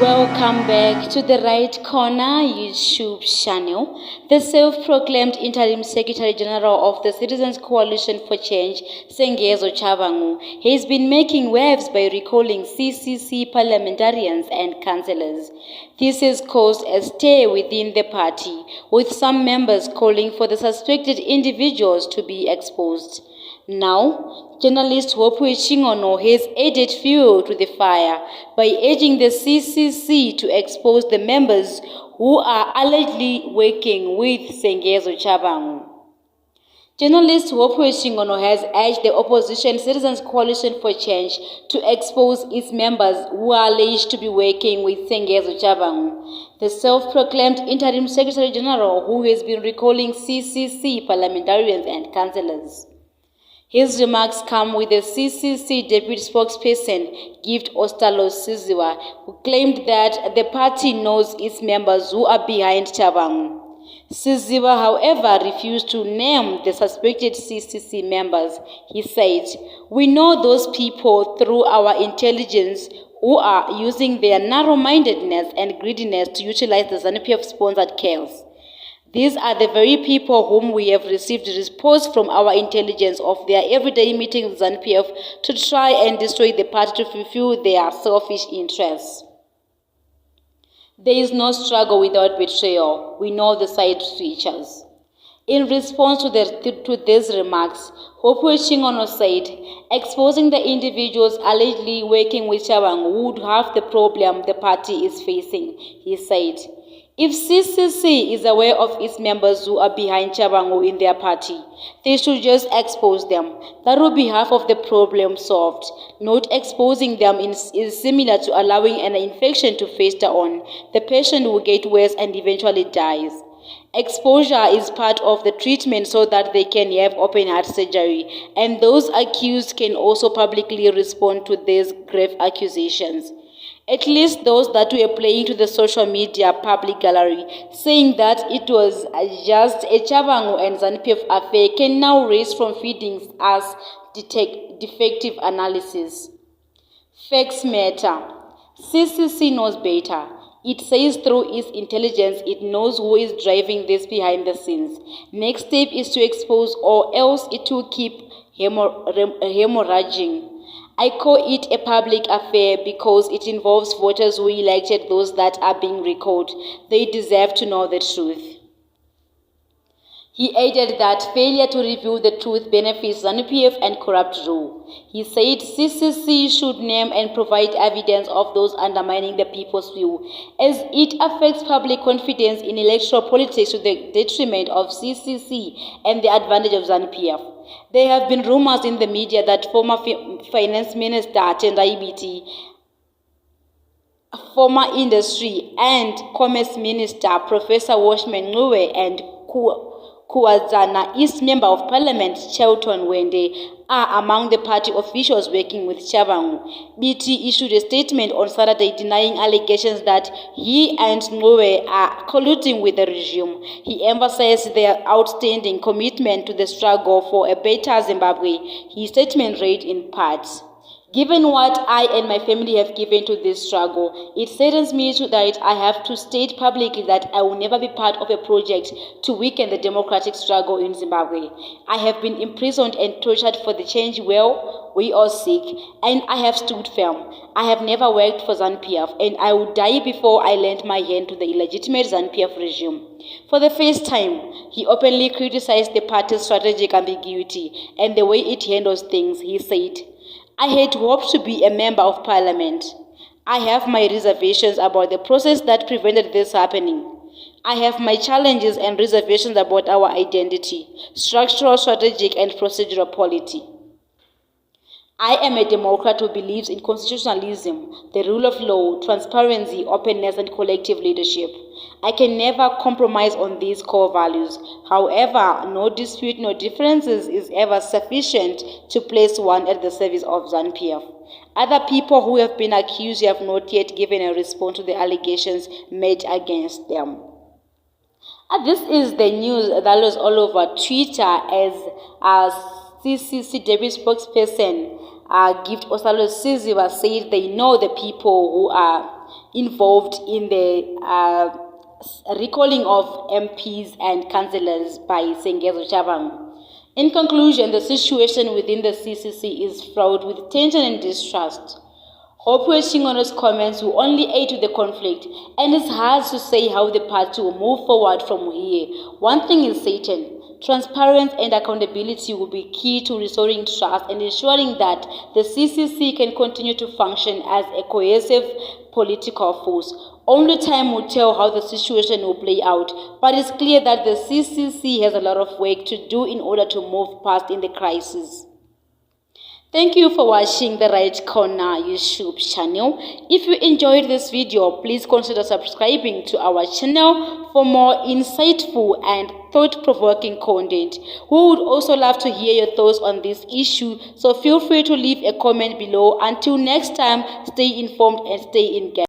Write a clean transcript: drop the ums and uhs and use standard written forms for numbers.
Welcome back to the Right Corner YouTube channel. The self-proclaimed interim Secretary General of the Citizens Coalition for Change, Sengezo Tshabangu, has been making waves by recalling CCC Parliamentarians and councillors. This has caused a stir within the party, with some members calling for the suspected individuals to be exposed. Now, journalist Hopewell Chin'ono has added fuel to the fire by urging the CCC to expose the members who are allegedly working with Sengezo Tshabangu. Journalist Hopewell Chin'ono has urged the opposition Citizens Coalition for Change to expose its members who are alleged to be working with Sengezo Tshabangu, the self-proclaimed interim Secretary General who has been recalling CCC parliamentarians and councillors. His remarks come with the CCC deputy spokesperson, Gift Ostalo Siziwa, who claimed that the party knows its members who are behind Tshabangu. Siziwa, however, refused to name the suspected CCC members. He said, "We know those people through our intelligence who are using their narrow-mindedness and greediness to utilize the ZANU-PF-sponsored chaos. These are the very people whom we have received reports from our intelligence of their everyday meetings with ZANU-PF to try and destroy the party to fulfill their selfish interests. There is no struggle without betrayal. We know the side switchers." In response to these remarks, Hopewell Chin'ono said, exposing the individuals allegedly working with Tshabangu would have the problem the party is facing. He said, "If CCC is aware of its members who are behind Tshabangu in their party, they should just expose them. That will be half of the problem solved. Not exposing them is similar to allowing an infection to fester on. The patient will get worse and eventually dies. Exposure is part of the treatment so that they can have open heart surgery, and those accused can also publicly respond to these grave accusations. At least those that were playing to the social media public gallery, saying that it was just a Tshabangu and ZANU-PF affair, can now raise from feeding us defective analysis. Facts matter. CCC knows better. It says through its intelligence it knows who is driving this behind the scenes. Next step is to expose, or else it will keep hemorrhaging. I call it a public affair because it involves voters who elected those that are being recalled. They deserve to know the truth." He added that failure to reveal the truth benefits ZANU-PF and corrupt rule. He said CCC should name and provide evidence of those undermining the people's will, as it affects public confidence in electoral politics to the detriment of CCC and the advantage of ZANU-PF. There have been rumors in the media that former Finance Minister Tendai Biti, former Industry and Commerce Minister Professor Washman Ngcuwe and Kuwazana East Member of Parliament Chelton Wende are among the party officials working with Tshabangu. BT issued a statement on Saturday denying allegations that he and Ngcuwe are colluding with the regime. He emphasized their outstanding commitment to the struggle for a better Zimbabwe. His statement read in part, "Given what I and my family have given to this struggle, it saddens me that I have to state publicly that I will never be part of a project to weaken the democratic struggle in Zimbabwe. I have been imprisoned and tortured for the change we all seek, and I have stood firm. I have never worked for ZANU-PF, and I would die before I lend my hand to the illegitimate ZANU-PF regime." For the first time, he openly criticized the party's strategic ambiguity and the way it handles things. He said, "I had hoped to be a member of parliament. I have my reservations about the process that prevented this happening. I have my challenges and reservations about our identity, structural, strategic, and procedural polity. I am a Democrat who believes in constitutionalism, the rule of law, transparency, openness, and collective leadership. I can never compromise on these core values. However, no dispute, no differences is ever sufficient to place one at the service of ZANU-PF. Other people who have been accused have not yet given a response to the allegations made against them." This is the news that was all over Twitter as CCC deputy spokesperson Gift Ostalo Siziwa said they know the people who are involved in the recalling of MPs and councillors by Sengezo Tshabangu. In conclusion, the situation within the CCC is fraught with tension and distrust. Hopewell Chin'ono's comments will only add to the conflict, and it's hard to say how the party will move forward from here. One thing is certain: transparency and accountability will be key to restoring trust and ensuring that the CCC can continue to function as a cohesive political force. Only time will tell how the situation will play out, but it's clear that the CCC has a lot of work to do in order to move past in the crisis. Thank you for watching the Right Corner YouTube channel. If you enjoyed this video, please consider subscribing to our channel for more insightful and thought-provoking content. We would also love to hear your thoughts on this issue, so feel free to leave a comment below. Until next time, stay informed and stay engaged.